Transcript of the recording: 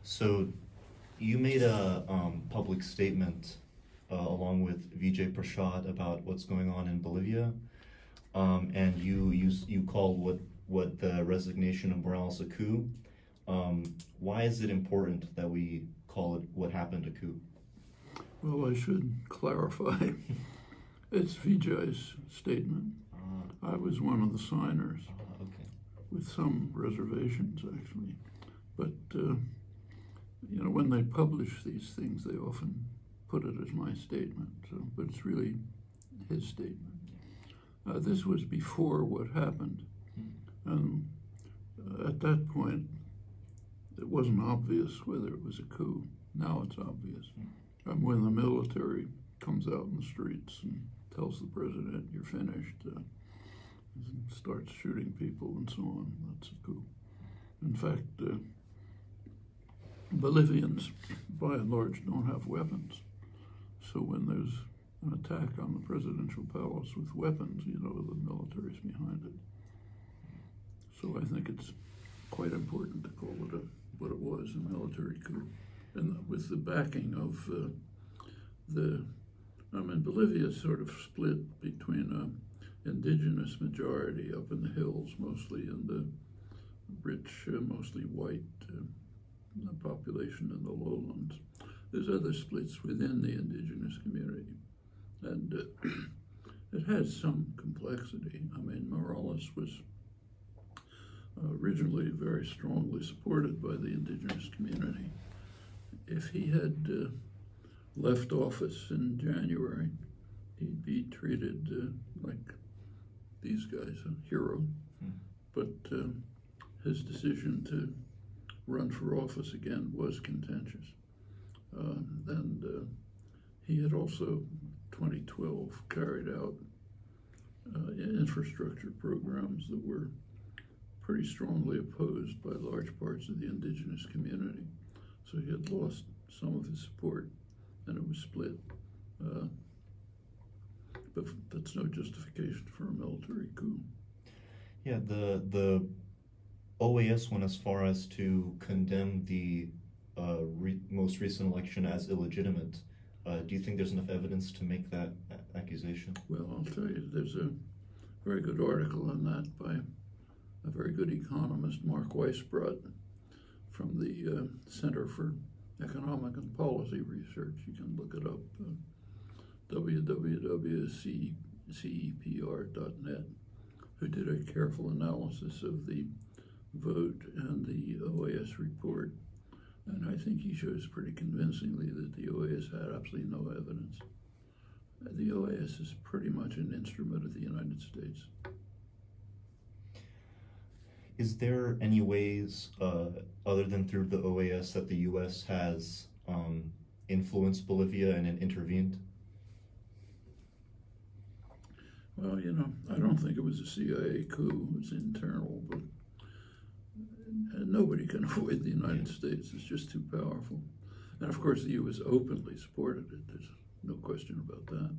So you made a public statement along with Vijay Prashad about what's going on in Bolivia, and you called what the resignation of Morales a coup. Why is it important that we call it what happened a coup? Well, I should clarify. It's Vijay's statement. I was one of the signers, Okay. with some reservations, actually. But, you know, when they publish these things, they often put it as my statement, but it's really his statement. This was before what happened. And at that point, it wasn't obvious whether it was a coup. Now it's obvious. And when the military comes out in the streets and tells the president, you're finished, starts shooting people and so on, that's a coup. In fact, Bolivians, by and large, don't have weapons. So when there's an attack on the presidential palace with weapons, you know the military's behind it. So I think it's quite important to call it what it was, a military coup. And with the backing of Bolivia is sort of split between an indigenous majority up in the hills, mostly, and the rich, mostly white population in the lowlands. There's other splits within the indigenous community, and it has some complexity. I mean, Morales was originally very strongly supported by the indigenous community. If he had left office in January, he'd be treated like these guys, a hero. But his decision to run for office again was contentious. And he had also, 2012, carried out infrastructure programs that were pretty strongly opposed by large parts of the indigenous community. So he had lost some of his support, and it was split. But that's no justification for a military coup. Yeah, the OAS went as far as to condemn the most recent election as illegitimate. Do you think there's enough evidence to make that accusation? Well, I'll tell you, there's a very good article on that by a very good economist, Mark Weisbrot, from the Center for Economic and Policy Research. You can look it up, www.cepr.net, who did a careful analysis of the vote and the OAS report. And I think he shows pretty convincingly that the OAS had absolutely no evidence. The OAS is pretty much an instrument of the United States. Is there any ways, other than through the OAS, that the U.S. has influenced Bolivia and intervened? Well, you know, I don't think it was a CIA coup. It was internal, but nobody can avoid the United States. It's just too powerful. And of course, the U.S. openly supported it. There's no question about that.